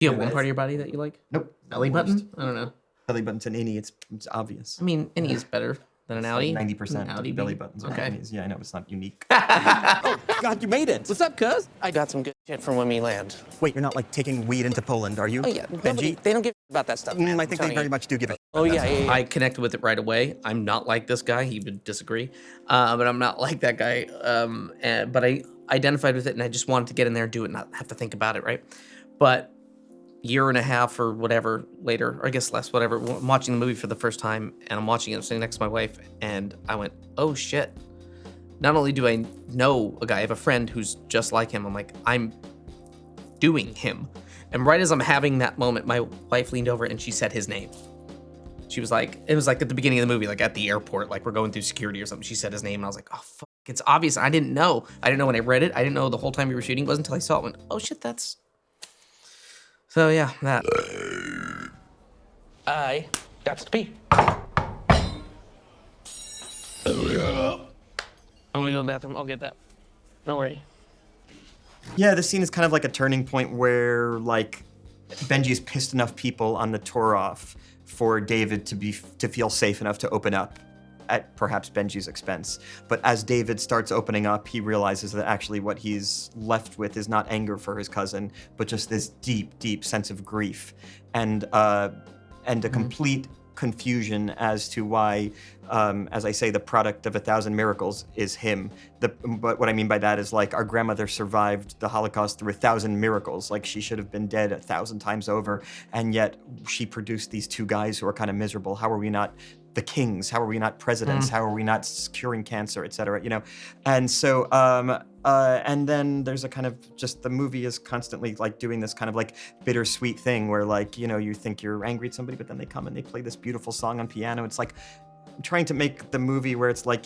Do you have one part of your body that you like? Nope. Belly button? I don't know. Belly button's an innie. It's obvious. I mean, innie is better than an outie. 90% outie belly buttons are okay. innies. Yeah, I know it's not unique. Oh, God, you made it. What's up, cuz? I got some good shit for when we land. Wait, you're not like taking weed into Poland, are you? Oh, yeah. Benji? They don't give a about that stuff, man. I think they very much do give a Oh, yeah. I connected with it right away. I'm not like this guy. He would disagree. But I'm not like that guy. But I identified with it, and I just wanted to get in there and do it, not have to think about it, right? But year and a half or whatever later, or I guess less, whatever, I'm watching the movie for the first time, and I'm watching it sitting next to my wife, and I went, oh, shit. Not only do I know a guy, I have a friend who's just like him. I'm like, I'm doing him. And right as I'm having that moment, my wife leaned over and she said his name. She was like, it was like at the beginning of the movie, like at the airport, like we're going through security or something. She said his name and I was like, oh, fuck, it's obvious. I didn't know. I didn't know when I read it. I didn't know the whole time we were shooting. It wasn't until I saw it, went, oh shit, that's. So yeah, that. I got to pee. I'm gonna go to the bathroom. I'll get that. Don't worry. Yeah, this scene is kind of like a turning point where, like, Benji's pissed enough people on the tour off for David to feel safe enough to open up at perhaps Benji's expense. But as David starts opening up, he realizes that actually what he's left with is not anger for his cousin, but just this deep, deep sense of grief and a complete confusion as to why, as I say, the product of 1,000 miracles is him. But what I mean by that is, like, our grandmother survived the Holocaust through 1,000 miracles. Like, she should have been dead 1,000 times over, and yet she produced these two guys who are kind of miserable. How are we not the kings? How are we not presidents? How are we not curing cancer, et cetera, you know? And so, and then there's a kind of just, the movie is constantly like doing this kind of like bittersweet thing where, like, you know, you think you're angry at somebody, but then they come and they play this beautiful song on piano. It's like, I'm trying to make the movie where it's like,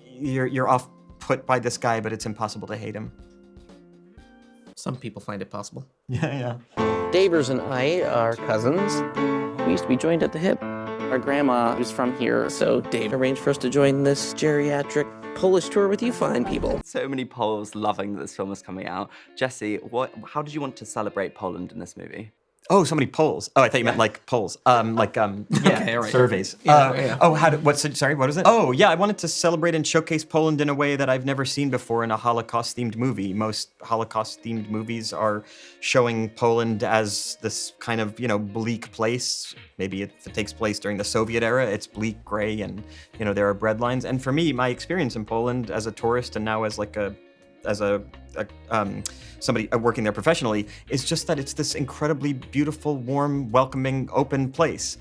you're off put by this guy, but it's impossible to hate him. Some people find it possible. Yeah. Davers and I are cousins. We used to be joined at the hip. Our grandma was from here, so Dave arranged for us to join this geriatric Polish tour with you fine people. So many Poles loving that this film is coming out. Jesse, how did you want to celebrate Poland in this movie? Oh, so many polls. Oh, I thought you meant like polls. Okay, all right. Surveys. Yeah. Oh, sorry, what was it? Oh, yeah, I wanted to celebrate and showcase Poland in a way that I've never seen before in a Holocaust-themed movie. Most Holocaust-themed movies are showing Poland as this kind of, you know, bleak place. Maybe if it takes place during the Soviet era, it's bleak, gray, and, you know, there are breadlines. And for me, my experience in Poland as a tourist and now as like somebody working there professionally is just that it's this incredibly beautiful, warm, welcoming, open place.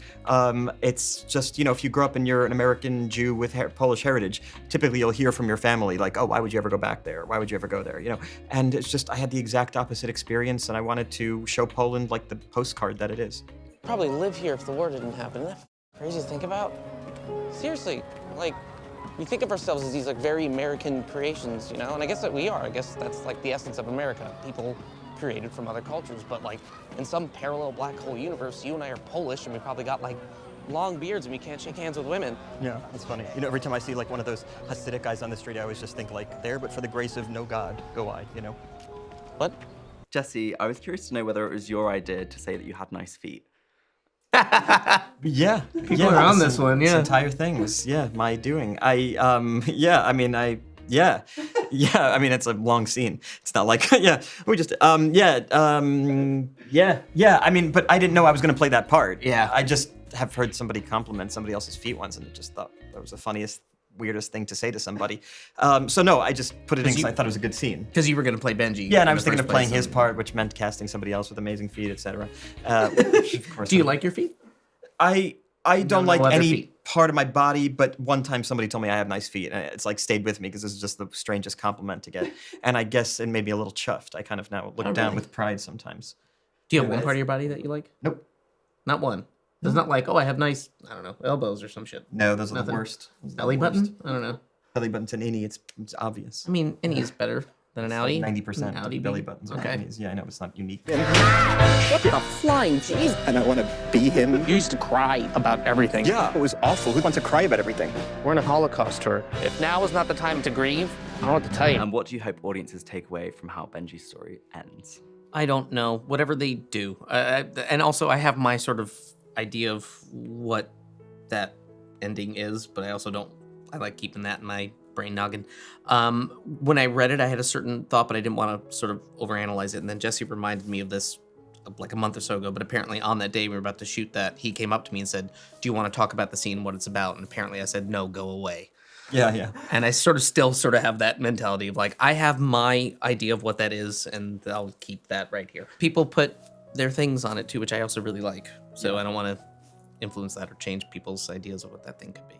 It's just, you know, if you grow up and you're an American Jew with Polish heritage, typically you'll hear from your family like, oh, why would you ever go back there? Why would you ever go there? You know, and it's just, I had the exact opposite experience, and I wanted to show Poland like the postcard that it is. Probably live here if the war didn't happen. Isn't that crazy to think about? Seriously, like, we think of ourselves as these like very American creations, you know? And I guess that we are. I guess that's like the essence of America. People created from other cultures, but like in some parallel black hole universe, you and I are Polish and we probably got like long beards and we can't shake hands with women. Yeah, that's funny. You know, every time I see like one of those Hasidic guys on the street, I always just think like, there, but for the grace of no God, go I, you know? What? Jesse, I was curious to know whether it was your idea to say that you had nice feet. Yeah. People are on this one, yeah. This entire thing was, my doing. I mean, it's a long scene. It's not like, we just, I mean, but I didn't know I was going to play that part. Yeah. I just have heard somebody compliment somebody else's feet once, and just thought that was the funniest, weirdest thing to say to somebody. So no, I just put it in because I thought it was a good scene. Because you were going to play Benji. Yeah, and I was thinking of playing his part, which meant casting somebody else with amazing feet, etc. Do you like your feet? I don't like any feet. part of my body, but one time somebody told me I have nice feet, and it's like stayed with me because this is just the strangest compliment to get. And I guess it made me a little chuffed. I kind of now look down with pride sometimes. Do you have one part of your body that you like? Nope. Not one. It's not like, oh, I have nice, I don't know, elbows or some shit. No, those are Nothing. the worst. Belly button? I don't know. Belly button's an innie. It's obvious. I mean, innie is better than an outie. 90% outie belly buttons are Okay. innies. Yeah, I know it's not unique. What the flying jeez? And I want to be him. You used to cry about everything. Yeah, it was awful. Who wants to cry about everything? We're on a Holocaust tour. If now is not the time to grieve, I don't know what to tell you. And what do you hope audiences take away from how Benji's story ends? I don't know. Whatever they do. And also, I have my sort of idea of what that ending is, but I also don't. I like keeping that in my brain noggin. When I read it, I had a certain thought, but I didn't want to sort of overanalyze it. And then Jesse reminded me of this like a month or so ago. But apparently, on that day we were about to shoot that, he came up to me and said, "Do you want to talk about the scene, what it's about?" And apparently, I said, "No, go away." Yeah. And I still have that mentality of like, I have my idea of what that is, and I'll keep that right here. People put their things on it too, which I also really like. So I don't want to influence that or change people's ideas of what that thing could be.